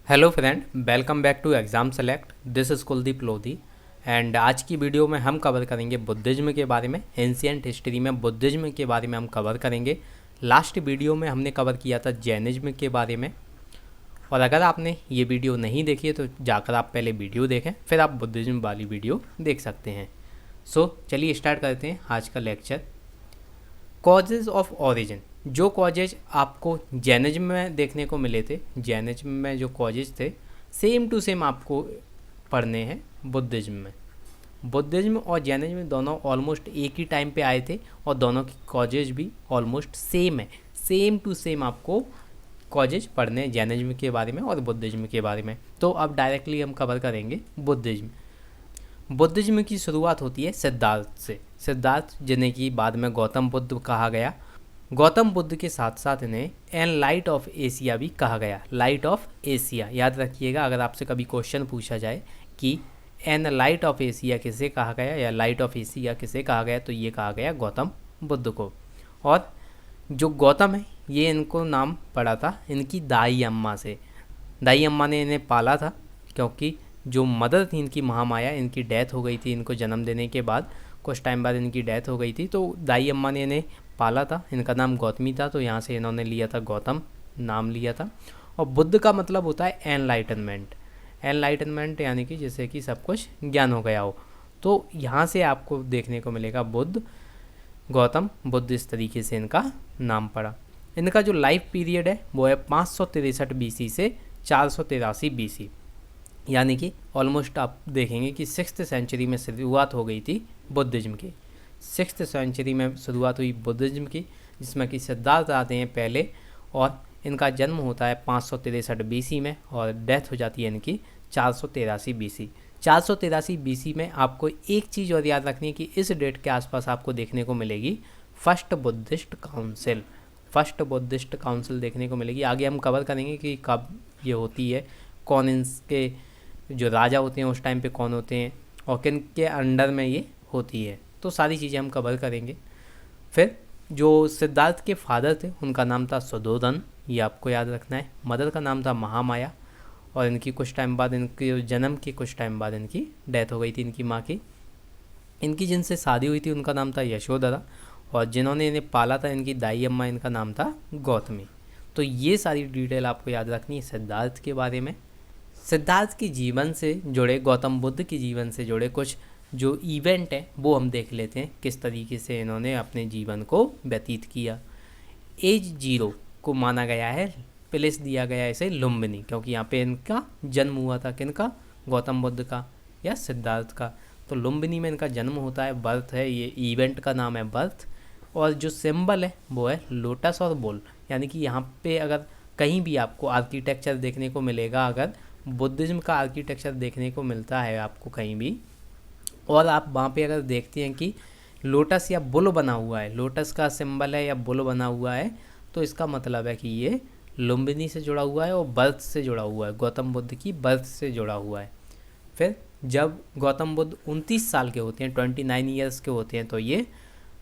Hello friend, welcome back to exam select. This is Kuldeep Lodhi and आज की video में हम कवर करेंगे बुद्धिज़्म के बारे में। एंशियंट हिस्ट्री में बुद्धिज़्म के बारे में हम कवर करेंगे। लास्ट वीडियो में हमने कवर किया था जैनिज़्म के बारे में, और अगर आपने ये वीडियो नहीं देखी है तो जाकर आप पहले वीडियो देखें, फिर आप बुद्धिज़्म वाली वीडियो देख सकते हैं। चलिए स्टार्ट करते हैं आज का लेक्चर। Causes of origin. जो कॉजेज आपको जैनिज्म में देखने को मिले थे, जैनिज्म में जो कॉजेज थे सेम टू सेम आपको पढ़ने हैं बुद्धिज्म में। बुद्धिज्म और जैनिज्म दोनों ऑलमोस्ट एक ही टाइम पे आए थे और दोनों की कॉजेज भी ऑलमोस्ट सेम है। सेम टू सेम आपको कॉजेज पढ़ने हैं जैनिज्म के बारे में और बुद्धिज्म के बारे में। तो अब डायरेक्टली हम कवर करेंगे बुद्धिज्म। बुद्धिज्म की शुरुआत होती है सिद्धार्थ से। सिद्धार्थ जिन्हें कि बाद में गौतम बुद्ध कहा गया। गौतम बुद्ध के साथ साथ इन्हें एन लाइट ऑफ एशिया भी कहा गया। लाइट ऑफ एशिया याद रखिएगा, अगर आपसे कभी क्वेश्चन पूछा जाए कि एन लाइट ऑफ एशिया किसे कहा गया या लाइट ऑफ एशिया किसे कहा गया, तो ये कहा गया गौतम बुद्ध को। और जो गौतम है ये इनको नाम पड़ा था इनकी दाई अम्मा से। दाई अम्मा ने इन्हें पाला था, क्योंकि जो मदर थी इनकी महामाया, इनकी डेथ हो गई थी। इनको जन्म देने के बाद कुछ टाइम बाद इनकी डेथ हो गई थी, तो दाई अम्मा ने इन्हें पाला था। इनका नाम गौतमी था, तो यहाँ से इन्होंने लिया था गौतम नाम लिया था। और बुद्ध का मतलब होता है एनलाइटनमेंट। एनलाइटनमेंट यानी कि जैसे कि सब कुछ ज्ञान हो गया हो। तो यहाँ से आपको देखने को मिलेगा बुद्ध, गौतम बुद्ध, इस तरीके से इनका नाम पड़ा। इनका जो लाइफ पीरियड है वो है 563 BC से 483 BC, यानी कि ऑलमोस्ट आप देखेंगे कि 6th सेंचुरी में शुरुआत हो गई थी बुद्धिज्म की। 6th सेंचुरी में शुरुआत हुई बुद्धिज्म की, जिसमें कि सिद्धार्थ आते हैं पहले, और इनका जन्म होता है 563 BC में और डेथ हो जाती है इनकी 483 BC। 483 BC में आपको एक चीज़ और याद रखनी है कि इस डेट के आसपास आपको देखने को मिलेगी first Buddhist council. First Buddhist council देखने को मिलेगी। आगे हम कवर करेंगे कि कब ये होती है, कौन इनके जो राजा होते हैं उस टाइम पे कौन होते हैं और किन के अंडर में ये होती है, तो सारी चीज़ें हम कवर करेंगे। फिर जो सिद्धार्थ के फादर थे उनका नाम था सुधोधन, ये आपको याद रखना है। मदर का नाम था महामाया, और इनकी कुछ टाइम बाद, इनके जन्म के कुछ टाइम बाद इनकी डेथ हो गई थी इनकी माँ की। इनकी जिनसे शादी हुई थी उनका नाम था यशोधरा, और जिन्होंने इन्हें पाला था इनकी दाई अम्मा, इनका नाम था गौतमी। तो ये सारी डिटेल आपको याद रखनी है सिद्धार्थ के बारे में। सिद्धार्थ के जीवन से जुड़े, गौतम बुद्ध के जीवन से जुड़े कुछ जो इवेंट हैं वो हम देख लेते हैं, किस तरीके से इन्होंने अपने जीवन को व्यतीत किया। एज 0 को माना गया है, प्लेस दिया गया है इसे लुम्बिनी, क्योंकि यहाँ पे इनका जन्म हुआ था। किनका? गौतम बुद्ध का या सिद्धार्थ का। तो लुम्बिनी में इनका जन्म होता है, बर्थ है, ये इवेंट का नाम है बर्थ। और जो सिंबल है वो है लोटस और बुल, यानी कि यहाँ पे अगर कहीं भी आपको आर्किटेक्चर देखने को मिलेगा, अगर बुद्धिज़्म का आर्किटेक्चर देखने को मिलता है आपको कहीं भी, और आप वहाँ पे अगर देखते हैं कि लोटस या बुल बना हुआ है, लोटस का सिंबल है या बुल बना हुआ है, तो इसका मतलब है कि ये लुम्बिनी से जुड़ा हुआ है और बर्थ से जुड़ा हुआ है, गौतम बुद्ध की बर्थ से जुड़ा हुआ है। फिर जब गौतम बुद्ध 29 साल के होते हैं, 29 ईयर्स के होते हैं, तो ये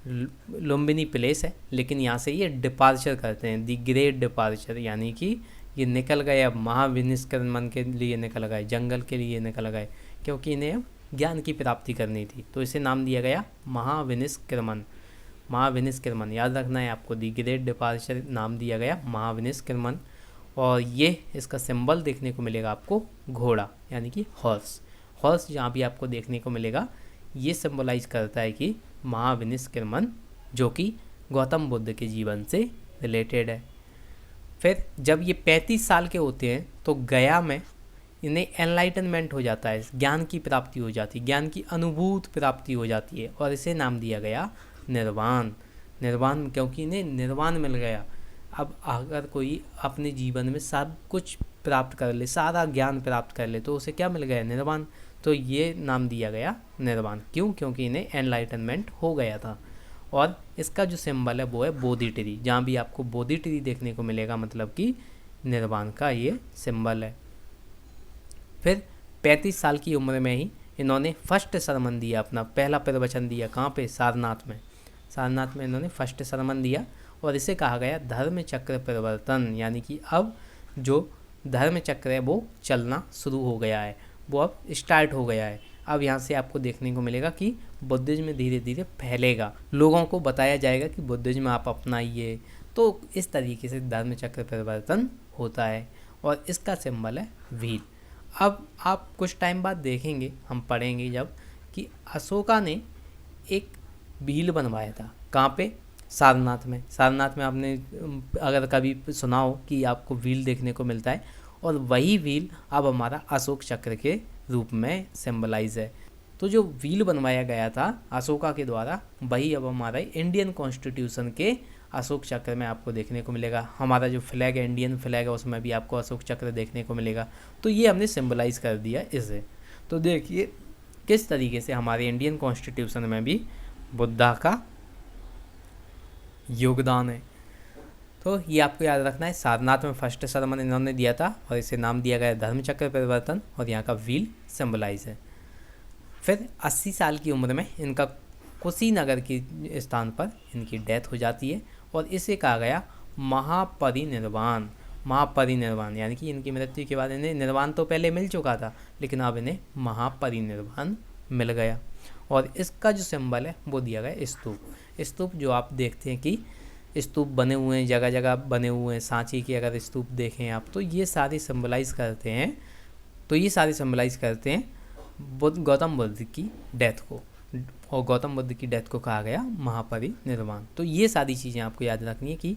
लुम्बिनी प्लेस है, लेकिन यहाँ से ये डिपार्चर करते हैं, दी ग्रेट डिपार्चर, यानी कि ये निकल गए, अब महाविनिष्क्रमण के लिए निकल गए, जंगल के लिए निकल गए, क्योंकि इन्हें अब ज्ञान की प्राप्ति करनी थी, तो इसे नाम दिया गया महाविनिष्क्रमण। महाविनिष्क्रमण याद रखना है आपको, दी ग्रेट डिपार्चर नाम दिया गया महाविनिष्क्रमण। और ये इसका सिंबल देखने को मिलेगा आपको घोड़ा, यानी कि हॉर्स। हॉर्स जहाँ भी आपको देखने को मिलेगा ये सिंबलाइज करता है कि महाविनिष्क्रमण, जो कि गौतम बुद्ध के जीवन से रिलेटेड है। फिर जब ये 35 साल के होते हैं तो गया में इन्हें एनलाइटनमेंट हो जाता है, ज्ञान की प्राप्ति हो जाती है, ज्ञान की अनुभूत प्राप्ति हो जाती है, और इसे नाम दिया गया निर्वाण। निर्वाण क्योंकि इन्हें निर्वाण मिल गया। अब अगर कोई अपने जीवन में सब कुछ प्राप्त कर ले, सारा ज्ञान प्राप्त कर ले, तो उसे क्या मिल गया? निर्वाण। तो ये नाम दिया गया निर्वाण। क्यों? क्योंकि इन्हें एनलाइटनमेंट हो गया था। और इसका जो सिंबल है वो है बोधि ट्री। जहाँ भी आपको बोधि ट्री देखने को मिलेगा, मतलब कि निर्वाण का ये सिंबल है। फिर 35 साल की उम्र में ही इन्होंने फर्स्ट सरमन दिया, अपना पहला प्रवचन दिया। कहाँ पे? सारनाथ में। सारनाथ में इन्होंने फर्स्ट सरमन दिया, और इसे कहा गया धर्म चक्र परिवर्तन, यानी कि अब जो धर्म चक्र है वो चलना शुरू हो गया है, वो अब स्टार्ट हो गया है। अब यहाँ से आपको देखने को मिलेगा कि बुद्धिज्म धीरे धीरे फैलेगा, लोगों को बताया जाएगा कि बुद्धिज्म आप अपनाइए। तो इस तरीके से धर्म चक्र परिवर्तन होता है और इसका सिंबल है व्हील। अब आप कुछ टाइम बाद देखेंगे, हम पढ़ेंगे जब, कि अशोका ने एक व्हील बनवाया था। कहाँ पे? सारनाथ में। सारनाथ में आपने अगर कभी सुना हो कि आपको व्हील देखने को मिलता है, और वही व्हील अब हमारा अशोक चक्र के रूप में सिंबलाइज है। तो जो व्हील बनवाया गया था अशोका के द्वारा, वही अब हमारा इंडियन कॉन्स्टिट्यूशन के अशोक चक्र में आपको देखने को मिलेगा। हमारा जो फ्लैग है, इंडियन फ्लैग है, उसमें भी आपको अशोक चक्र देखने को मिलेगा। तो ये हमने सिंबलाइज कर दिया इसे। तो देखिए किस तरीके से हमारे इंडियन कॉन्स्टिट्यूशन में भी बुद्धा का योगदान है। तो ये आपको याद रखना है। सारनाथ में फर्स्ट सरमन इन्होंने दिया था और इसे नाम दिया गया धर्मचक्र परिवर्तन, और यहाँ का व्हील सिंबलाइज है। फिर 80 साल की उम्र में इनका कुशीनगर के स्थान पर इनकी डेथ हो जाती है और इसे कहा गया महापरिनिर्वाण। महापरिनिर्वाण यानी कि इनकी मृत्यु के बाद इन्हें निर्वाण तो पहले मिल चुका था, लेकिन अब इन्हें महापरिनिर्वाण मिल गया। और इसका जो सिंबल है वो दिया गया स्तूप। स्तूप जो आप देखते हैं कि स्तूप बने हुए हैं, जगह जगह बने हुए हैं, सांची के अगर स्तूप देखें आप, तो ये सारे सिंबलाइज करते हैं। तो ये सारे सिंबलाइज करते हैं गौतम बुद्ध की डेथ को, और गौतम बुद्ध की डेथ को कहा गया महापरिनिर्वाण। तो ये सारी चीज़ें आपको याद रखनी है कि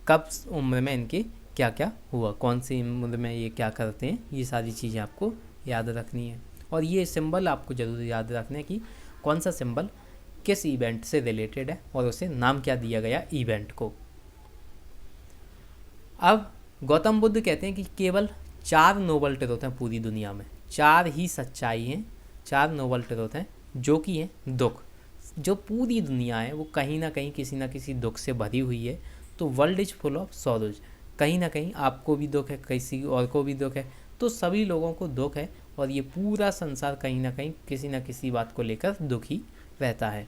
कब उम्र में इनके क्या क्या हुआ, कौन सी उम्र में ये क्या करते हैं, ये सारी चीज़ें आपको याद रखनी है। और ये सिंबल आपको ज़रूर याद रखना है कि कौन सा सिंबल किस इवेंट से रिलेटेड है और उसे नाम क्या दिया गया इवेंट को। अब गौतम बुद्ध कहते हैं कि केवल 4 नोबल ट्रुथ हैं पूरी दुनिया में, 4 ही सच्चाई हैं, 4 नोबल ट्रुथ हैं, जो कि हैं दुख। जो पूरी दुनिया है वो कहीं ना कहीं किसी ना किसी दुख से भरी हुई है। तो world is full of sorrows, कहीं ना कहीं आपको भी दुख है, किसी और को भी दुख है, तो सभी लोगों को दुख है, और ये पूरा संसार कहीं ना कहीं किसी न किसी बात को लेकर दुखी रहता है।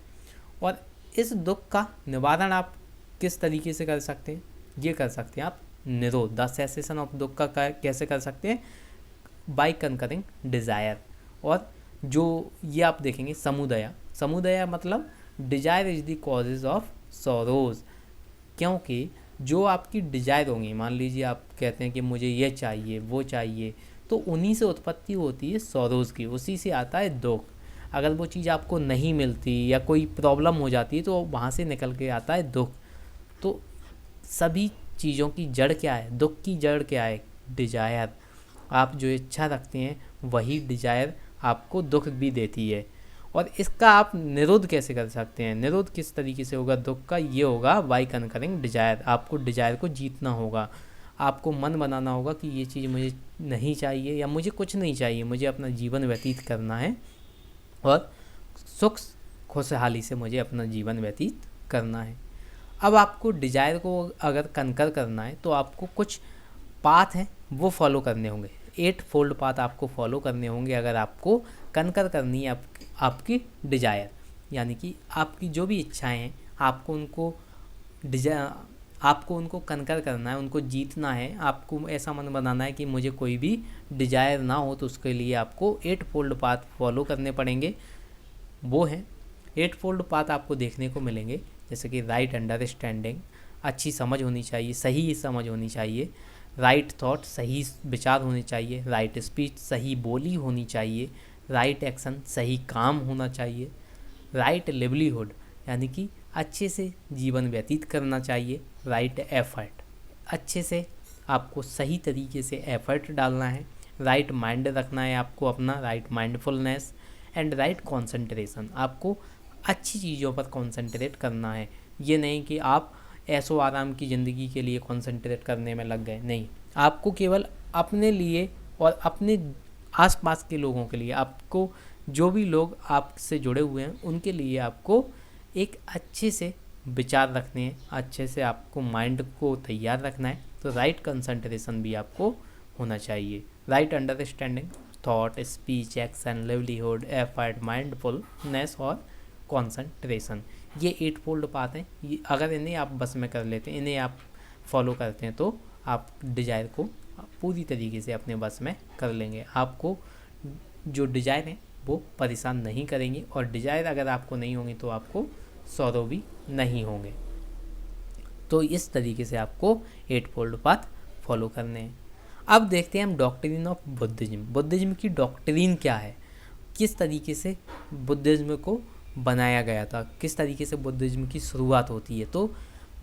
और इस दुख का निवारण आप किस तरीके से कर सकते हैं? ये कर सकते हैं आप निरोध, द सेसेशन ऑफ दुख का कैसे कर सकते हैं? By conquering desire. और जो ये आप देखेंगे समुदया मतलब desire is the causes of sorrows. क्योंकि जो आपकी डिजायर होंगी, मान लीजिए आप कहते हैं कि मुझे ये चाहिए वो चाहिए, तो उन्हीं से उत्पत्ति होती है सॉरोज की, उसी से आता है दुख। अगर वो चीज़ आपको नहीं मिलती या कोई प्रॉब्लम हो जाती है तो वहाँ से निकल के आता है दुख। तो सभी चीज़ों की जड़ क्या है? दुख की जड़ क्या है? डिजायर। आप जो इच्छा रखते हैं वही डिजायर आपको दुख भी देती है। और इसका आप निरोध कैसे कर सकते हैं? निरोध किस तरीके से होगा दुख का? ये होगा बाय कनकरिंग डिजायर। आपको डिजायर को जीतना होगा, आपको मन बनाना होगा कि ये चीज़ मुझे नहीं चाहिए या मुझे कुछ नहीं चाहिए, मुझे अपना जीवन व्यतीत करना है और सुख खुशहाली से मुझे अपना जीवन व्यतीत करना है। अब आपको डिजायर को अगर कनकर करना है तो आपको कुछ पाथ हैं वो फॉलो करने होंगे, 8 फोल्ड पाथ आपको फॉलो करने होंगे अगर आपको कनकर करनी है आपकी डिजायर। यानी कि आपकी जो भी इच्छाएं हैं आपको उनको कनकर करना है, उनको जीतना है। आपको ऐसा मन बनाना है कि मुझे कोई भी डिजायर ना हो, तो उसके लिए आपको 8 फोल्ड पाथ फॉलो करने पड़ेंगे। वो हैं 8 फोल्ड पाथ आपको देखने को मिलेंगे, जैसे कि राइट अंडरस्टैंडिंग, अच्छी समझ होनी चाहिए, सही समझ होनी चाहिए। राइट थॉट, सही विचार होने चाहिए। राइट स्पीच, सही बोली होनी चाहिए। राइट एक्शन, सही काम होना चाहिए। राइट लिवलीहुड, यानी कि अच्छे से जीवन व्यतीत करना चाहिए। राइट एफर्ट, अच्छे से आपको सही तरीके से एफर्ट डालना है। राइट माइंड रखना है आपको अपना, right mindfulness. And right concentration, आपको अच्छी चीज़ों पर कॉन्सेंट्रेट करना है। ये नहीं कि आप ऐशो आराम की ज़िंदगी के लिए कॉन्सेंट्रेट करने में लग गए, नहीं। आपको केवल अपने लिए और अपने आसपास के लोगों के लिए, आपको जो भी लोग आपसे जुड़े हुए हैं उनके लिए आपको एक अच्छे से विचार रखने हैं, अच्छे से आपको माइंड को तैयार रखना है। तो राइट कंसंट्रेशन भी आपको होना चाहिए। Right understanding, thought, speech, action, livelihood, effort, mindfulness और कंसंट्रेशन, ये 8 फोल्ड पाथ हैं। ये अगर इन्हें आप बस में कर लेते हैं, इन्हें आप फॉलो करते हैं, तो आप डिजायर को पूरी तरीके से अपने बस में कर लेंगे। आपको जो डिजायर है वो परेशान नहीं करेंगे, और डिजायर अगर आपको नहीं होंगे तो आपको सौरव भी नहीं होंगे। तो इस तरीके से आपको 8 फोल्ड पाथ फॉलो करने हैं। अब देखते हैं हम डॉक्ट्रिन ऑफ बुद्धिज्म। बुद्धिज्म की डॉक्ट्रिन क्या है, किस तरीके से बुद्धिज्म को बनाया गया था, किस तरीके से बुद्धिज्म की शुरुआत होती है। तो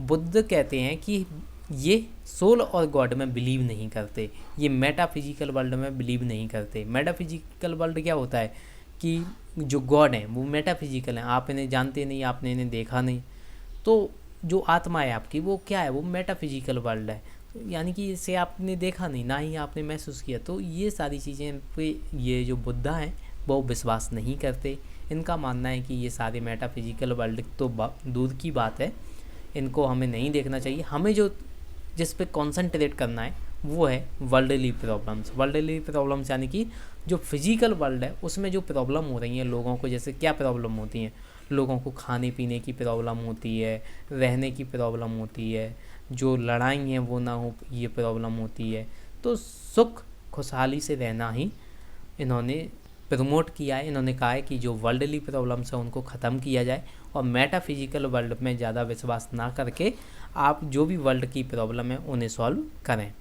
बुद्ध कहते हैं कि ये सोल और गॉड में बिलीव नहीं करते, ये मेटाफिजिकल वर्ल्ड में बिलीव नहीं करते। मेटाफिजिकल वर्ल्ड क्या होता है कि जो गॉड हैं वो मेटाफिजिकल हैं, आप इन्हें जानते नहीं, आपने इन्हें देखा नहीं। तो जो आत्मा है आपकी वो क्या है, वो मेटाफिजिकल वर्ल्ड है, यानी कि इसे आपने देखा नहीं, ना ही आपने महसूस किया। तो ये सारी चीज़ें पे ये जो बुद्धा हैं वो विश्वास नहीं करते। इनका मानना है कि ये सारे मेटाफिजिकल वर्ल्ड तो दूर की बात है, इनको हमें नहीं देखना चाहिए। हमें जो जिस पे कॉन्सेंट्रेट करना है वो है वर्ल्डली प्रॉब्लम्स। वर्ल्डली प्रॉब्लम्स यानी कि जो फिजिकल वर्ल्ड है उसमें जो प्रॉब्लम हो रही हैं लोगों को, जैसे क्या प्रॉब्लम होती हैं, लोगों को खाने पीने की प्रॉब्लम होती है, रहने की प्रॉब्लम होती है, जो लड़ाई हैं वो ना हो ये प्रॉब्लम होती है। तो सुख खुशहाली से रहना ही इन्होंने प्रमोट किया है। इन्होंने कहा है कि जो वर्ल्डली प्रॉब्लम्स हैं उनको ख़त्म किया जाए, और मेटाफिजिकल वर्ल्ड में ज़्यादा विश्वास ना करके आप जो भी वर्ल्ड की प्रॉब्लम है उन्हें सॉल्व करें।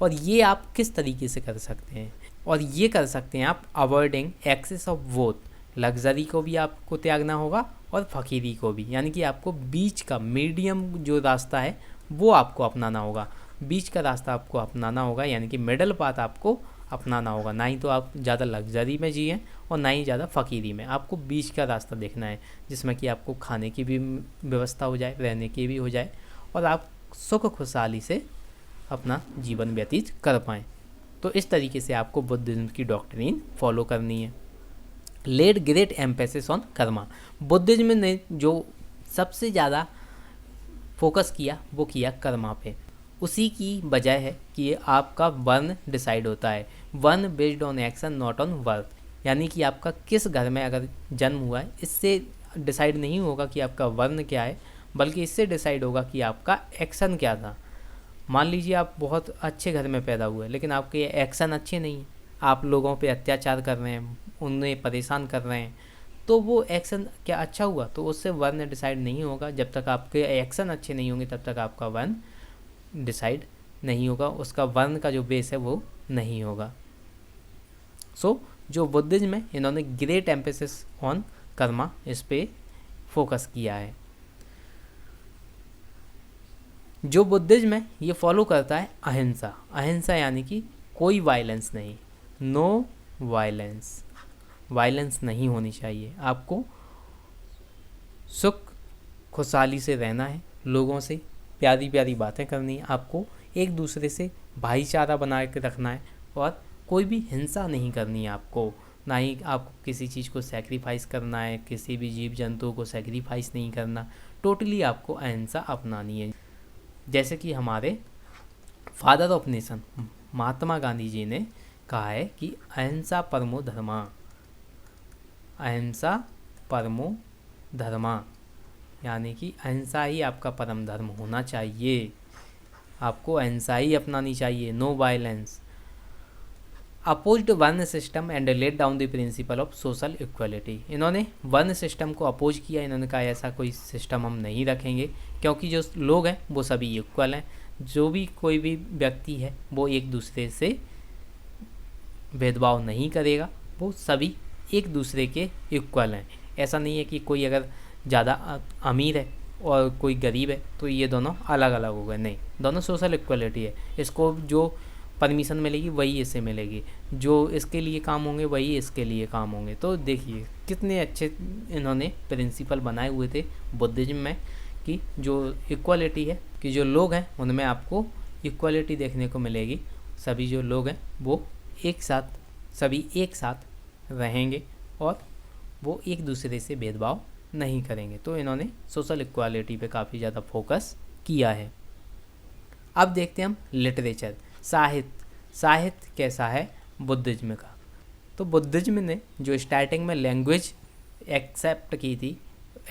और ये आप किस तरीके से कर सकते हैं, और ये कर सकते हैं आप avoiding excess of both. Luxury को भी आपको त्यागना होगा और फ़कीरी को भी, यानी कि आपको बीच का मीडियम जो रास्ता है वो आपको अपनाना होगा। बीच का रास्ता आपको अपनाना होगा, यानी कि मिडल पाथ आपको अपनाना होगा। ना ही तो आप ज़्यादा लग्जरी में जिए और ना ही ज़्यादा फ़कीरी में, आपको बीच का रास्ता देखना है जिसमें कि आपको खाने की भी व्यवस्था हो जाए, रहने की भी हो जाए, और आप सुख खुशहाली से अपना जीवन व्यतीत कर पाएँ। तो इस तरीके से आपको बुद्धिज्म की डॉक्ट्रिन फॉलो करनी है। Laid great emphasis on karma. Buddhism ने जो सबसे ज़्यादा फोकस किया वो किया कर्मा पे। उसी की वजह है कि आपका वर्ण डिसाइड होता है, वर्ण based on action not on worth. यानी कि आपका किस घर में अगर जन्म हुआ है इससे डिसाइड नहीं होगा कि आपका वर्ण क्या है, बल्कि इससे डिसाइड होगा कि आपका एक्शन क्या था। मान लीजिए आप बहुत अच्छे घर में पैदा हुए लेकिन आपके एक्शन अच्छे नहीं हैं, आप लोगों पे अत्याचार कर रहे हैं, उन्हें परेशान कर रहे हैं, तो वो एक्शन क्या अच्छा हुआ? तो उससे वर्ण डिसाइड नहीं होगा। जब तक आपके एक्शन अच्छे नहीं होंगे तब तक आपका वर्ण डिसाइड नहीं होगा, उसका वर्ण का जो बेस है वो नहीं होगा। सो जो बुद्धिज्म है इन्होंने ग्रेट एम्फेसिस ऑन कर्मा इस पे फोकस किया है। जो बुद्धिज्म है ये फॉलो करता है अहिंसा। अहिंसा यानी कि कोई वायलेंस नहीं, नो वायलेंस, वायलेंस नहीं होनी चाहिए। आपको सुख खुशहाली से रहना है, लोगों से प्यारी प्यारी बातें करनी है, आपको एक दूसरे से भाईचारा बना के रखना है, और कोई भी हिंसा नहीं करनी है आपको, ना ही आपको किसी चीज़ को सैक्रिफाइस करना है, किसी भी जीव जंतु को सैक्रिफाइस नहीं करना। टोटली आपको अहिंसा अपनानी है। जैसे कि हमारे father of nation Mahatma Gandhi ji ने कहा है कि अहिंसा परमो धर्मा, अहिंसा परमो धर्मा, यानी कि अहिंसा ही आपका परम धर्म होना चाहिए, आपको अहिंसा ही अपनानी चाहिए, नो वायलेंस। अपोज्ड वर्ण system and let down the principle of social equality. इन्होंने वर्ण सिस्टम को अपोज किया, इन्होंने कहा ऐसा कोई सिस्टम हम नहीं रखेंगे, क्योंकि जो लोग हैं वो सभी इक्वल हैं, जो भी कोई भी व्यक्ति है वो एक दूसरे से भेदभाव नहीं करेगा, वो सभी एक दूसरे के इक्वल हैं। ऐसा नहीं है कि कोई अगर ज़्यादा अमीर है और कोई गरीब है तो ये दोनों अलग अलग हो गए, नहीं, दोनों सोशल इक्वलिटी है। इसको जो परमिशन मिलेगी वही इससे मिलेगी, जो इसके लिए काम होंगे वही इसके लिए काम होंगे। तो देखिए कितने अच्छे इन्होंने प्रिंसिपल बनाए हुए थे बुद्धिज्म में, कि जो इक्वलिटी है कि जो लोग हैं उनमें आपको इक्वलिटी देखने को मिलेगी, सभी जो लोग हैं वो एक साथ, सभी एक साथ रहेंगे और वो एक दूसरे से भेदभाव नहीं करेंगे। तो इन्होंने सोशल इक्वालिटी पे काफ़ी ज़्यादा फोकस किया है। अब देखते हैं हम लिटरेचर, साहित्य। साहित्य कैसा है बुद्धिज्म का? तो बुद्धिज्म ने जो स्टार्टिंग में लैंग्वेज एक्सेप्ट की थी,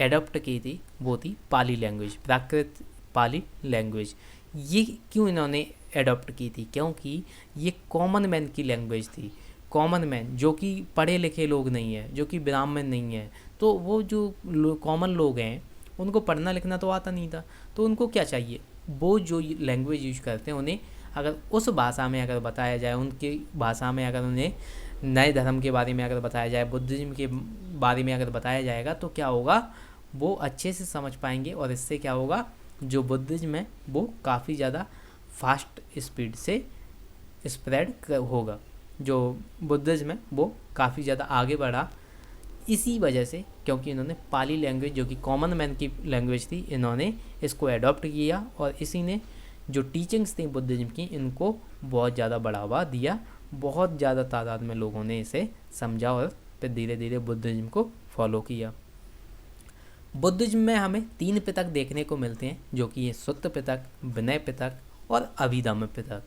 एडॉप्ट की थी, वो थी पाली लैंग्वेज, प्राकृत पाली लैंग्वेज। ये क्यों इन्होंने एडॉप्ट की थी, क्योंकि ये कॉमन मैन की लैंग्वेज थी। कॉमन मैन जो कि पढ़े लिखे लोग नहीं है, जो कि ब्राह्मण नहीं है, तो वो जो कॉमन लोग हैं उनको पढ़ना लिखना तो आता नहीं था, तो उनको क्या चाहिए, वो जो लैंग्वेज यूज करते हैं उन्हें अगर उस भाषा में अगर बताया जाए, उनकी भाषा में अगर उन्हें नए धर्म के बारे में अगर बताया जाए, बुद्धिज्म के बारे में अगर बताया जाएगा, तो क्या होगा, वो अच्छे से समझ पाएंगे। और इससे क्या होगा, जो बुद्धिज्म है वो काफ़ी ज़्यादा फास्ट स्पीड से स्प्रेड होगा। जो बुद्धिज्म है वो काफ़ी ज़्यादा आगे बढ़ा इसी वजह से, क्योंकि इन्होंने पाली लैंग्वेज जो कि कॉमन मैन की लैंग्वेज थी, इन्होंने इसको अडॉप्ट किया और इसी ने जो टीचिंग्स थी बुद्धिज्म की, इनको बहुत ज़्यादा बढ़ावा दिया। बहुत ज़्यादा तादाद में लोगों ने इसे समझा और फिर धीरे धीरे बुद्धिज्म को फॉलो किया। बुद्धिज्म में हमें 3 पितक देखने को मिलते हैं, जो कि ये सुत्त पितक, विनय पितक और अभिधम्म पितक।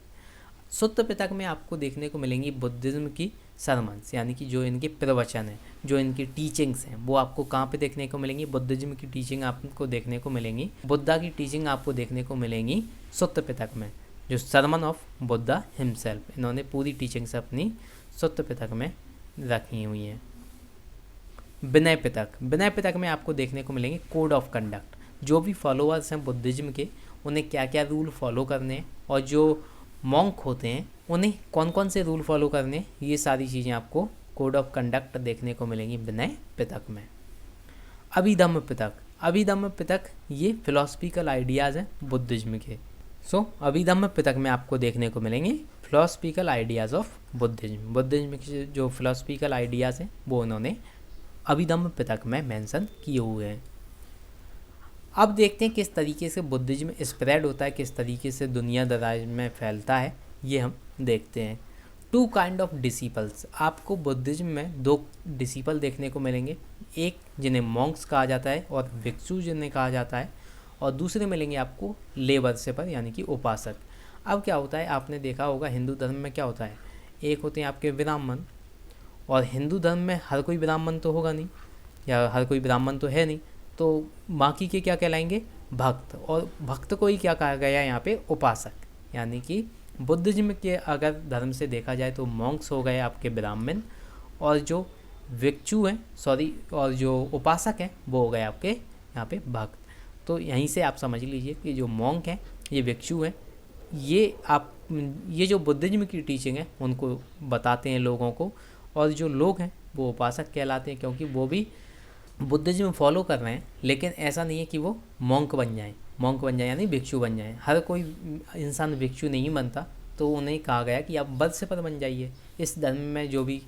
सुत्त पितक में आपको देखने को मिलेंगी बुद्धिज्म की सरमन्स, यानी कि जो इनके प्रवचन हैं, जो इनकी टीचिंग्स हैं, वो आपको कहाँ पे देखने को मिलेंगी, बुद्धिज्म की टीचिंग आपको देखने को मिलेंगी, बुद्धा की टीचिंग आपको देखने को मिलेंगी सुत्त पितक में, जो सरमन ऑफ बुद्धा हिमसेल्फ, इन्होंने पूरी टीचिंग्स अपनी सुत्त पितक में रखी हुई हैं। विनय पितक, विनय पितक में आपको देखने को मिलेंगे कोड ऑफ कंडक्ट, जो भी फॉलोअर्स हैं बुद्धिज्म के, उन्हें क्या क्या रूल फॉलो करने हैं, और जो मॉन्क होते हैं उन्हें कौन कौन से रूल फॉलो करने, ये सारी चीज़ें आपको कोड ऑफ कंडक्ट देखने को मिलेंगी विनय पितक में। अभिधम्म पितक, अभिधम्म पितक ये फिलोसफिकल आइडियाज़ हैं बुद्धिज्म के। अभिधम्म पितक में आपको देखने को मिलेंगे philosophical ideas of Buddhism. Buddhism के जो फिलोसफिकल आइडियाज़ हैं वो उन्होंने अभिधम्म पितक में मेंशन किए हुए हैं। अब देखते हैं किस तरीके से बुद्धिज्म स्प्रेड होता है, किस तरीके से दुनिया दराज में फैलता है, ये हम देखते हैं। 2 काइंड ऑफ डिसिपल्स, आपको बुद्धिज्म में 2 डिसिपल देखने को मिलेंगे, एक जिन्हें मॉन्क्स कहा जाता है और भिक्षु जिन्हें कहा जाता है, और दूसरे मिलेंगे आपको ले वर्शिपर यानी कि उपासक। अब क्या होता है, आपने देखा होगा हिंदू धर्म में क्या होता है, एक होते हैं आपके ब्राह्मण, और हिंदू धर्म में हर कोई ब्राह्मण तो होगा नहीं, या हर कोई ब्राह्मण तो है नहीं, तो बाकी के क्या कहलाएंगे, भक्त, और भक्त को ही क्या कहा गया यहाँ पे, उपासक। यानी कि बुद्धिज्म के अगर धर्म से देखा जाए तो मॉन्क्स हो गए आपके ब्राह्मण, और जो भिक्षु हैं और जो उपासक हैं वो हो गए आपके यहाँ पे भक्त। तो यहीं से आप समझ लीजिए कि जो मॉन्क हैं ये भिक्षु हैं, ये जो बुद्धिज्म की टीचिंग है उनको बताते हैं लोगों को, और जो लोग हैं वो उपासक कहलाते हैं, क्योंकि वो भी बुद्धिज्म फॉलो कर रहे हैं, लेकिन ऐसा नहीं है कि वो मॉन्क बन जाए यानी भिक्षु बन जाए। हर कोई इंसान भिक्षु नहीं बनता, तो उन्हें कहा गया कि आप वर्शिपर बन जाइए, इस धर्म में जो भी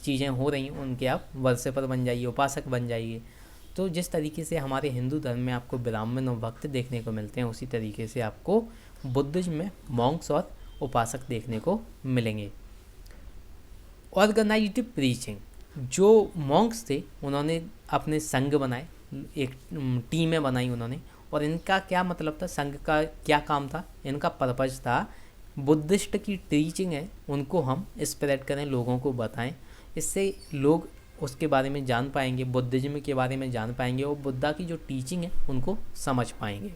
चीज़ें हो रही हैं उनके आप वर्शिपर बन जाइए, उपासक बन जाइए। तो जिस तरीके से हमारे हिंदू धर्म में आपको ब्राह्मण और भक्त देखने को मिलते हैं, उसी तरीके से आपको बुद्धिज्म में मॉन्क्स और उपासक देखने को मिलेंगे। ऑर्गेनाइज्ड प्रीचिंग, जो मॉन्क्स थे उन्होंने अपने संघ बनाए, एक टीमें बनाई उन्होंने, और इनका क्या मतलब था, संघ का क्या काम था, इनका पर्पज़ था बुद्धिस्ट की टीचिंग है उनको हम स्प्रेड करें, लोगों को बताएं, इससे लोग उसके बारे में जान पाएंगे, बुद्धिज्म के बारे में जान पाएंगे, और बुद्धा की जो टीचिंग है उनको समझ पाएंगे।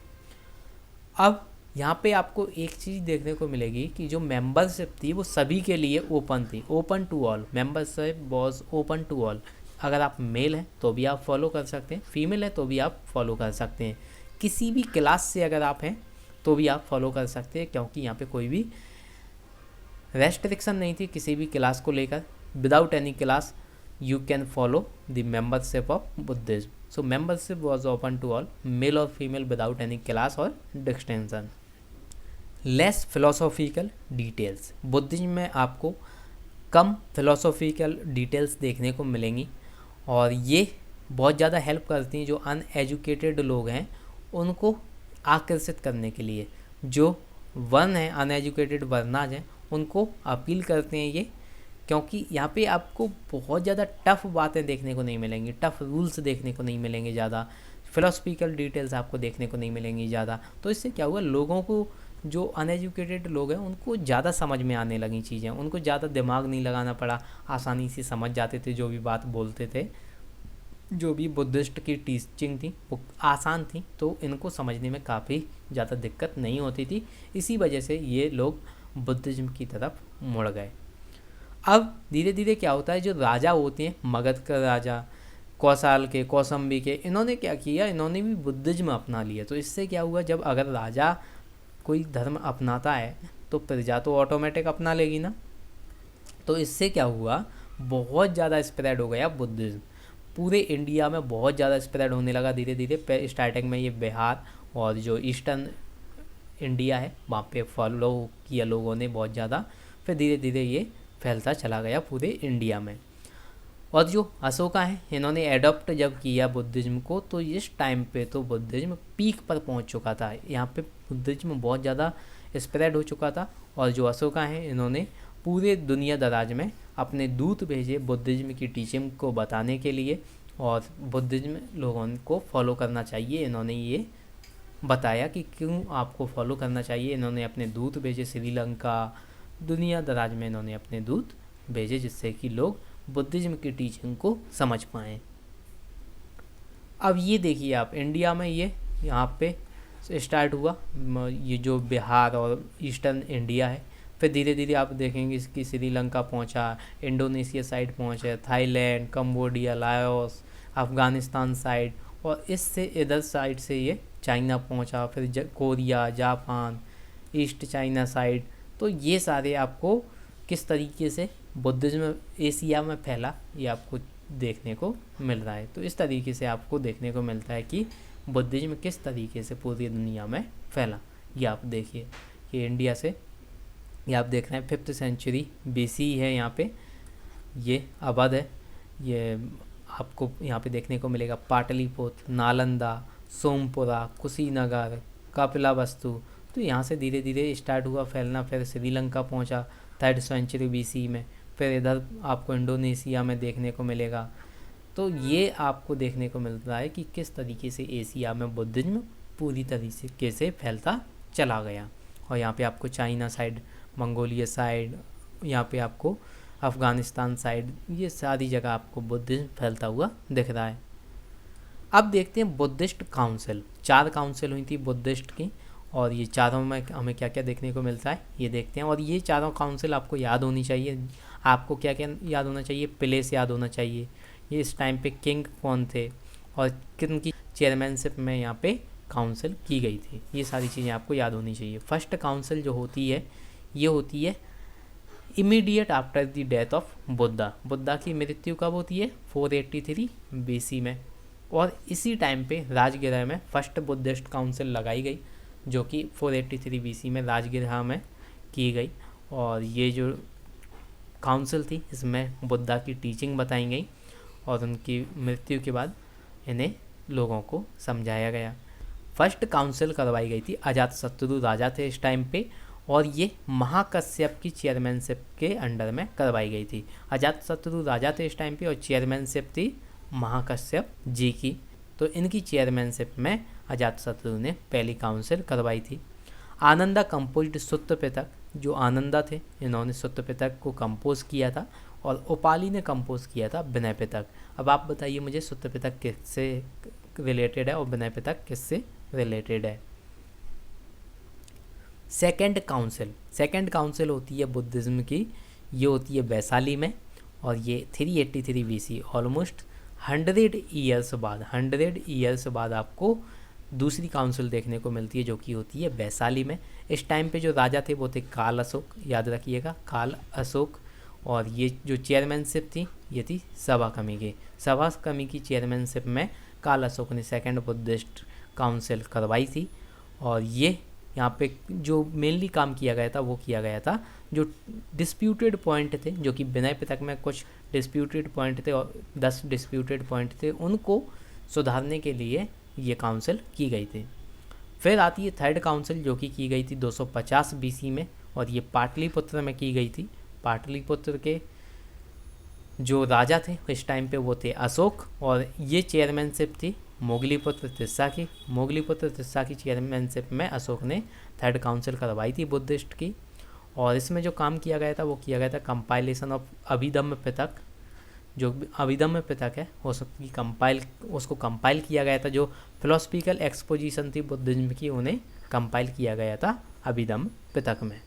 अब यहाँ पे आपको एक चीज़ देखने को मिलेगी कि जो मेंबरशिप थी वो सभी के लिए ओपन थी, open to all, membership was open to all. अगर आप मेल हैं तो भी आप फॉलो कर सकते हैं, फीमेल है तो भी आप फॉलो कर सकते हैं, किसी भी क्लास से अगर आप हैं तो भी आप फॉलो कर सकते हैं, क्योंकि यहाँ पे कोई भी रेस्ट्रिक्शन नहीं थी किसी भी क्लास को लेकर। Without any class you can follow the membership of Buddhism. So membership was open to all, male or female, without any class or distinction. Less philosophical details, Buddhism में आपको कम philosophical details देखने को मिलेंगी, और ये बहुत ज़्यादा हेल्प करती हैं जो अनएजुकेटेड लोग हैं उनको आकर्षित करने के लिए। जो वर्ण हैं, अनएजुकेटेड वर्नाज हैं, उनको अपील करते हैं ये, क्योंकि यहाँ पे आपको बहुत ज़्यादा टफ बातें देखने को नहीं मिलेंगी, टफ रूल्स देखने को नहीं मिलेंगे, ज़्यादा फिलोसफिकल डिटेल्स आपको देखने को नहीं मिलेंगी ज़्यादा। तो इससे क्या हुआ, लोगों को, जो अनएजुकेटेड लोग हैं उनको ज़्यादा समझ में आने लगी चीज़ें, उनको ज़्यादा दिमाग नहीं लगाना पड़ा, आसानी से समझ जाते थे, जो भी बात बोलते थे, जो भी बुद्धिस्ट की टीचिंग थी वो आसान थी, तो इनको समझने में काफ़ी ज़्यादा दिक्कत नहीं होती थी। इसी वजह से ये लोग बुद्धिज्म की तरफ मुड़ गए। अब धीरे धीरे क्या होता है, जो राजा होते हैं, मगध का राजा, कौसाल के, कौसंबी के, इन्होंने क्या किया, इन्होंने भी बुद्धिज्म अपना लिया। तो इससे क्या हुआ, जब अगर राजा कोई धर्म अपनाता है तो प्रजा तो ऑटोमेटिक अपना लेगी ना। तो इससे क्या हुआ, बहुत ज़्यादा स्प्रेड हो गया बुद्धिज्म, पूरे इंडिया में बहुत ज़्यादा स्प्रेड होने लगा धीरे धीरे। स्टार्टिंग में ये बिहार और जो ईस्टर्न इंडिया है वहाँ पे फॉलो किया लोगों ने बहुत ज़्यादा, फिर धीरे धीरे ये फैलता चला गया पूरे इंडिया में। और जो अशोका हैं, इन्होंने एडॉप्ट जब किया बुद्धिज्म को, तो इस टाइम पे तो बुद्धिज्म पीक पर पहुंच चुका था, यहाँ पे बुद्धिज्म बहुत ज़्यादा स्प्रेड हो चुका था। और जो अशोका हैं, इन्होंने पूरे दुनिया दराज में अपने दूत भेजे बुद्धिज्म की टीचिंग को बताने के लिए, और बुद्धिज्म लोगों को फॉलो करना चाहिए। इन्होंने ये बताया कि क्यों आपको फॉलो करना चाहिए। इन्होंने अपने दूत भेजे श्रीलंका, दुनिया दराज में इन्होंने अपने दूत भेजे, जिससे कि लोग बुद्धिज्म की टीचिंग को समझ पाएँ। अब ये देखिए आप, इंडिया में ये यहाँ पे स्टार्ट हुआ, ये जो बिहार और ईस्टर्न इंडिया है। फिर धीरे धीरे आप देखेंगे इसकी श्रीलंका पहुँचा, इंडोनेशिया साइड पहुँचे, Thailand, Cambodia, Laos, Afghanistan side, और इससे इधर साइड से ये चाइना पहुँचा, फिर Korea, Japan, east China side. तो ये सारे आपको किस तरीके से बुद्धिज्म एशिया में फैला, ये आपको देखने को मिल रहा है। तो इस तरीके से आपको देखने को मिलता है कि बुद्धिज्म किस तरीके से पूरी दुनिया में फैला। ये आप देखिए कि इंडिया से, ये आप देख रहे हैं 5th सेंचुरी BC है, यहाँ पे ये अवध है। ये आपको यहाँ पे देखने को मिलेगा पाटलिपुत्र, नालंदा, सोमपुरा, कुशीनगर, कपिलावस्तु। तो यहाँ से धीरे धीरे स्टार्ट हुआ फैलना, फिर श्रीलंका पहुँचा 3rd सेंचुरी BC में, फिर इधर आपको इंडोनेशिया में देखने को मिलेगा। तो ये आपको देखने को मिलता है कि किस तरीके से एशिया में बुद्धिज्म पूरी तरीके से फैलता चला गया। और यहाँ पे आपको चाइना साइड, मंगोलिया साइड, यहाँ पे आपको अफ़गानिस्तान साइड, ये सारी जगह आपको बुद्धिज्म फैलता हुआ दिख रहा है। अब देखते हैं बुद्धिस्ट काउंसिल। 4 काउंसिल हुई थी बुद्धिस्ट की, और ये चारों में हमें क्या क्या देखने को मिलता है ये देखते हैं। और ये चारों काउंसिल आपको याद होनी चाहिए। आपको क्या क्या याद होना चाहिए, प्लेस याद होना चाहिए, ये इस टाइम पे किंग कौन थे और किन की चेयरमैनशिप में यहाँ पे काउंसिल की गई थी, ये सारी चीज़ें आपको याद होनी चाहिए। फर्स्ट काउंसिल जो होती है, ये होती है immediate after the death of Buddha. Buddha की मृत्यु कब होती है, 483 BC में। और इसी टाइम पे राजगृह में फर्स्ट बुद्धिस्ट काउंसिल लगाई गई, जो कि 483 BC में राजगृह में की गई। और ये जो काउंसिल थी, इसमें बुद्धा की टीचिंग बताई गई, और उनकी मृत्यु के बाद इन्हें लोगों को समझाया गया। फर्स्ट काउंसिल करवाई गई थी, अजातशत्रु राजा थे इस टाइम पे, और ये महाकश्यप की चेयरमैनशिप के अंडर में करवाई गई थी। अजातशत्रु राजा थे इस टाइम पे, और चेयरमैनशिप थी महाकश्यप जी की। तो इनकी चेयरमैनशिप में अजातशत्रु ने पहली काउंसिल करवाई थी। आनंदा कंपोज्ड सुत्त पितक, जो आनंदा थे इन्होंने सुत्त पितक को कंपोज किया था, और उपाली ने कंपोज किया था विनय पितक। अब आप बताइए मुझे सुत्त पितक किससे रिलेटेड है और विनय पितक किससे रिलेटेड है। सेकंड काउंसिल होती है बुद्धिज्म की, ये होती है वैशाली में, और ये 383 BC, ऑलमोस्ट 100 ईयर्स बाद आपको दूसरी काउंसिल देखने को मिलती है, जो कि होती है वैशाली में। इस टाइम पे जो राजा थे वो थे काल अशोक, याद रखिएगा काल अशोक। और ये जो चेयरमैनशिप थी ये थी सभा कमी की चेयरमैनशिप में काल अशोक ने सेकंड बुद्धिस्ट काउंसिल करवाई थी। और ये यहाँ पे जो मेनली काम किया गया था वो किया गया था, जो डिस्प्यूटेड पॉइंट थे, जो कि विनय पिटक में कुछ डिस्प्यूटेड पॉइंट थे और 10 डिस्प्यूटेड पॉइंट थे, उनको सुधारने के लिए ये काउंसिल की गई थी। फिर आती है थर्ड काउंसिल, जो कि की गई थी 250 BC में, और ये पाटलिपुत्र में की गई थी। पाटलिपुत्र के जो राजा थे इस टाइम पे वो थे अशोक, और ये चेयरमैनशिप थी मोगलीपुत्र तिस्सा की। मोगलीपुत्र तिस्सा की चेयरमैनशिप में अशोक ने थर्ड काउंसिल करवाई थी बुद्धिस्ट की। और इसमें जो काम किया गया था वो किया गया था कंपाइलेशन ऑफ अभिधम्म पिटक। जो अभिधम्म पिटक है उसको कंपाइल किया गया था। जो फिलोसफिकल एक्सपोजिशन थी बुद्धिज्म की, उन्हें कंपाइल किया गया था अभिधम्म पिटक में।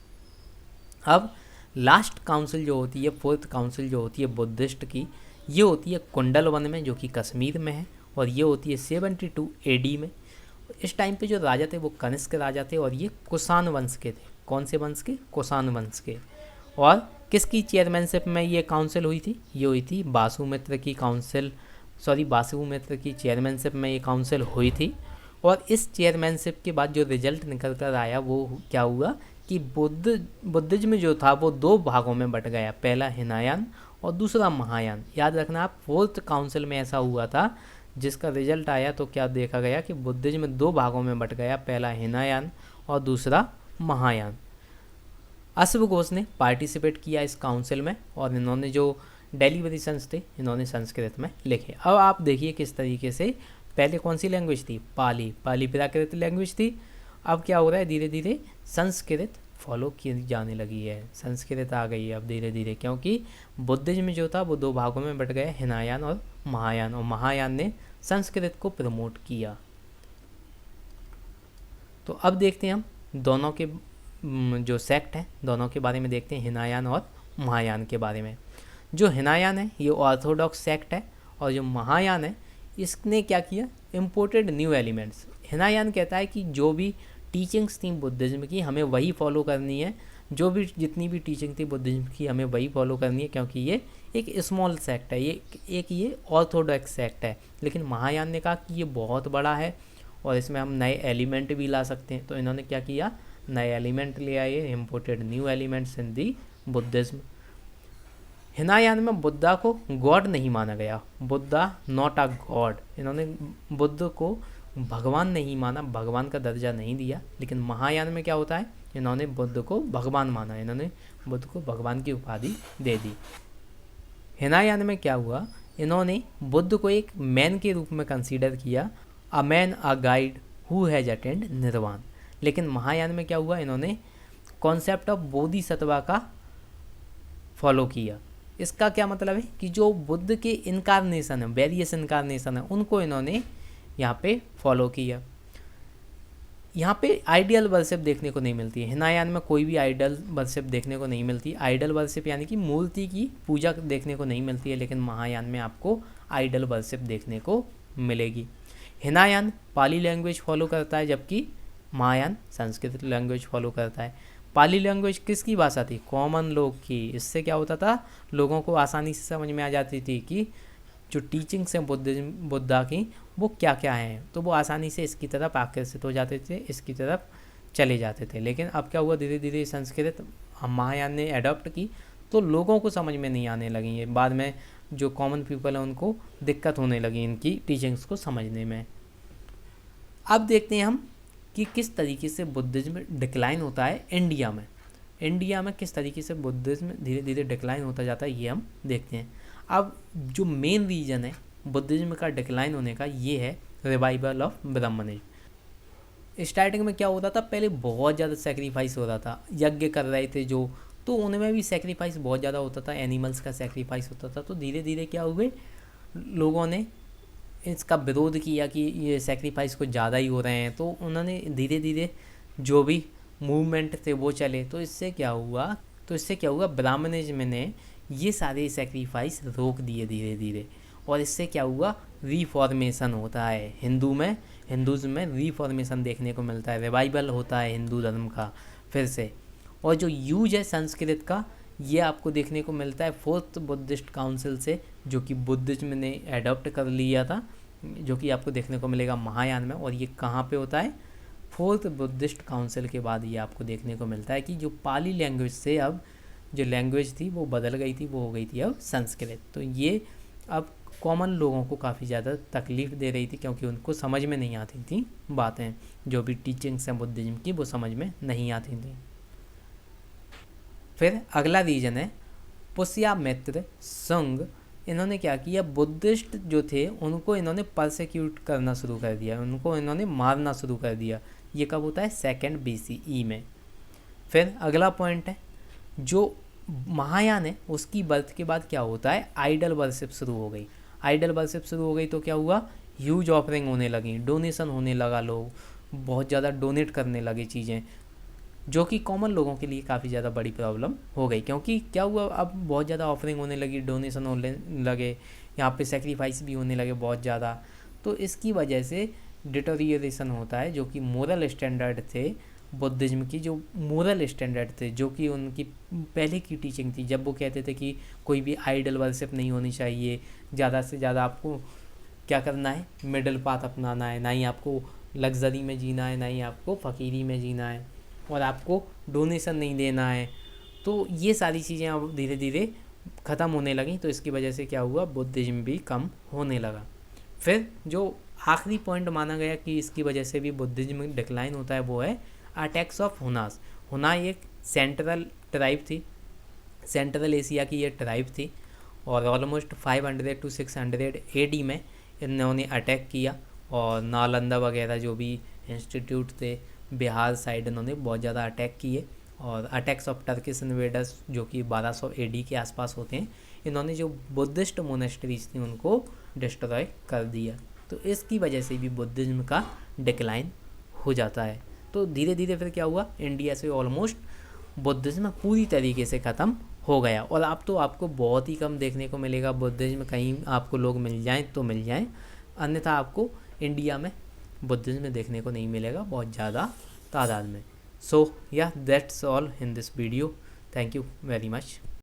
अब लास्ट काउंसिल जो होती है, फोर्थ काउंसिल जो होती है बुद्धिस्ट की, ये होती है कुंडलवन में जो कि कश्मीर में है, और ये होती है 72 AD में। इस टाइम पे जो राजा थे वो कनिष्क राजा थे, और ये कुषाण वंश के थे। कौन से वंश के? कुषाण वंश के। और किसकी चेयरमैनशिप में ये काउंसिल हुई थी? ये हुई थी वासुमित्र की चेयरमैनशिप में ये काउंसिल हुई थी। और इस चेयरमैनशिप के बाद जो रिजल्ट निकल कर आया वो क्या हुआ कि बुद्धिज्म जो था वो 2 भागों में बट गया, पहला हिनायान और दूसरा महायान। याद रखना आप, फोर्थ काउंसिल में ऐसा हुआ था जिसका रिजल्ट आया तो क्या देखा गया कि बुद्धिज्म 2 भागों में बट गया, पहला हिनायान और दूसरा महायान। अश्व घोष ने पार्टिसिपेट किया इस काउंसिल में, और इन्होंने जो डेलीबरेशंस थे इन्होंने संस्कृत में लिखे। अब आप देखिए किस तरीके से, पहले कौन सी लैंग्वेज थी? पाली प्राकृत लैंग्वेज थी। अब क्या हो रहा है, धीरे धीरे संस्कृत फॉलो की जाने लगी है, संस्कृत आ गई है अब धीरे धीरे, क्योंकि बुद्धिज्म जो था वो 2 भागों में बट गया, हिनायान और महायान ने संस्कृत को प्रमोट किया। तो अब देखते हैं हम दोनों के जो सेक्ट हैं दोनों के बारे में देखते हैं, हिनायान और महायान के बारे में। जो हिनायान है ये ऑर्थोडॉक्स सेक्ट है, और जो महायान है इसने क्या किया, इम्पोर्टेड न्यू एलिमेंट्स। हिनायान कहता है कि जो भी टीचिंग्स थी बुद्धिज्म की हमें वही फॉलो करनी है, जो भी जितनी भी टीचिंग थी बुद्धिज्म की हमें वही फॉलो करनी है, क्योंकि ये एक स्मॉल सेक्ट है, ये ऑर्थोडॉक्स सेक्ट है। लेकिन महायान ने कहा कि ये बहुत बड़ा है और इसमें हम नए एलिमेंट भी ला सकते हैं, तो इन्होंने क्या किया, नए एलिमेंट ले आए, imported new elements in the Buddhism. Hinayana में बुद्धा को गॉड नहीं माना गया, बुद्धा नॉट अ गॉड, इन्होंने बुद्ध को भगवान नहीं माना, भगवान का दर्जा नहीं दिया। लेकिन महायान में क्या होता है, इन्होंने बुद्ध को भगवान माना, इन्होंने बुद्ध को भगवान की उपाधि दे दी। हिनायान में क्या हुआ, इन्होंने बुद्ध को एक मैन के रूप में कंसीडर किया, a man a guide who has attend निर्वाण। लेकिन महायान में क्या हुआ, इन्होंने कॉन्सेप्ट ऑफ बोधिसत्वा का फॉलो किया। इसका क्या मतलब है कि जो बुद्ध के इनकारनेशन है, वेरियस इनकारनेशन है, उनको इन्होंने यहाँ पे फॉलो किया। यहाँ पे आइडियल वर्शिप देखने को नहीं मिलती है, हिनायान में कोई भी आइडियल वर्शिप देखने को नहीं मिलती। आइडियल वर्शिप यानी कि मूर्ति की पूजा देखने को नहीं मिलती है, लेकिन महायान में आपको आइडियल वर्शिप देखने को मिलेगी। हिनायान पाली लैंग्वेज फॉलो करता है, जबकि महायान संस्कृत लैंग्वेज फॉलो करता है। पाली लैंग्वेज किसकी भाषा थी, कॉमन लोग की। इससे क्या होता था, लोगों को आसानी से समझ में आ जाती थी कि जो टीचिंग्स हैं बुद्धा की वो क्या क्या हैं, तो वो आसानी से इसकी तरफ आकर्षित हो जाते थे, इसकी तरफ चले जाते थे। लेकिन अब क्या हुआ, धीरे धीरे संस्कृत महायान ने अडॉप्ट की तो लोगों को समझ में नहीं आने लगी है, बाद में जो कॉमन पीपल है उनको दिक्कत होने लगी इनकी टीचिंग्स को समझने में। अब देखते हैं हम कि किस तरीके से बुद्धिज्म डिक्लाइन होता है इंडिया में। इंडिया में किस तरीके से बुद्धिज्म धीरे धीरे डिक्लाइन होता जाता है ये हम देखते हैं। अब जो मेन रीज़न है बुद्धिज्म का डिक्लाइन होने का ये है रिवाइवल ऑफ ब्राह्मणिज्म। स्टार्टिंग में क्या होता था, पहले बहुत ज़्यादा सेक्रीफाइस हो रहा था, यज्ञ कर रहे थे जो, तो उनमें भी सेक्रीफाइस बहुत ज़्यादा होता था, एनिमल्स का सेक्रीफाइस होता था। तो धीरे धीरे क्या हुए, लोगों ने इसका विरोध किया कि ये सेक्रीफाइस कुछ ज़्यादा ही हो रहे हैं, तो उन्होंने धीरे धीरे जो भी मूवमेंट थे वो चले। तो इससे क्या हुआ ब्राह्मणिज्म ने ये सारे सेक्रीफाइस रोक दिए धीरे धीरे, और इससे क्या हुआ, रीफॉर्मेशन होता है हिंदुज़म में रीफॉर्मेशन देखने को मिलता है, रिवाइवल होता है हिंदू धर्म का फिर से। और जो यूज है संस्कृत का ये आपको देखने को मिलता है फोर्थ बुद्धिस्ट काउंसिल से, जो कि बुद्धिज्म ने एडॉप्ट कर लिया था, जो कि आपको देखने को मिलेगा महायान में। और ये कहाँ पे होता है, फोर्थ बुद्धिस्ट काउंसिल के बाद ये आपको देखने को मिलता है कि जो पाली लैंग्वेज से अब जो लैंग्वेज थी वो बदल गई थी, वो हो गई थी अब संस्कृत। तो ये अब कॉमन लोगों को काफ़ी ज़्यादा तकलीफ़ दे रही थी, क्योंकि उनको समझ में नहीं आती थी बातें, जो भी टीचिंग्स हैं बुद्धिज्म की वो समझ में नहीं आती थी। फिर अगला रीजन है पुष्यमित्र संघ। इन्होंने क्या किया, बुद्धिस्ट जो थे उनको इन्होंने परसिक्यूट करना शुरू कर दिया, उनको इन्होंने मारना शुरू कर दिया। ये कब होता है, 2nd BCE में। फिर अगला पॉइंट है, जो महायान है उसकी बर्थ के बाद क्या होता है, आइडल वर्शिप शुरू हो गई। आइडल वर्शिप शुरू हो गई तो क्या हुआ, ह्यूज ऑफरिंग होने लगी, डोनेशन होने लगा, लोग बहुत ज़्यादा डोनेट करने लगे चीज़ें। जो कि कॉमन लोगों के लिए काफ़ी ज़्यादा बड़ी प्रॉब्लम हो गई, क्योंकि क्या हुआ, अब बहुत ज़्यादा ऑफरिंग होने लगी, डोनेशन होने लगे, यहाँ पे सेक्रीफाइस भी होने लगे बहुत ज़्यादा। तो इसकी वजह से डिटोरिएशन होता है, जो कि मोरल स्टैंडर्ड थे बुद्धिज़्म की, जो मोरल स्टैंडर्ड थे, जो कि उनकी पहले की टीचिंग थी, जब वो कहते थे कि कोई भी आइडल वर्शिप नहीं होनी चाहिए, ज़्यादा से ज़्यादा आपको क्या करना है, मिडिल पाथ अपनाना है, ना ही आपको लग्जरी में जीना है, ना ही आपको फ़कीरी में जीना है, और आपको डोनेशन नहीं देना है। तो ये सारी चीज़ें अब धीरे धीरे ख़त्म होने लगी। तो इसकी वजह से क्या हुआ, बुद्धिज़्म भी कम होने लगा। फिर जो आखिरी पॉइंट माना गया कि इसकी वजह से भी बुद्धिज़्म में डिक्लाइन होता है, वो है अटैक्स ऑफ हुनास। हुनाई एक सेंट्रल ट्राइब थी, सेंट्रल एशिया की ये ट्राइब थी, और ऑलमोस्ट 500 to 600 AD में इन्होंने अटैक किया, और नालंदा वगैरह जो भी इंस्टीट्यूट थे बिहार साइड, इन्होंने बहुत ज़्यादा अटैक किए। और अटैक्स ऑफ टर्किश इन्वेडर्स जो कि 1200 AD के आसपास होते हैं, इन्होंने जो बुद्धिस्ट मोनेस्ट्रीज थी उनको डिस्ट्रॉय कर दिया। तो इसकी वजह से भी बुद्धिज़्म का डिक्लाइन हो जाता है। तो धीरे धीरे फिर क्या हुआ, इंडिया से ऑलमोस्ट बुद्धिज़्म पूरी तरीके से ख़त्म हो गया। और अब तो आपको बहुत ही कम देखने को मिलेगा बुद्धिज़्म, कहीं आपको लोग मिल जाएं तो मिल जाएं, अन्यथा आपको इंडिया में बुद्धिज़्म देखने को नहीं मिलेगा बहुत ज़्यादा तादाद में। सो या that's all in this video. Thank you very much.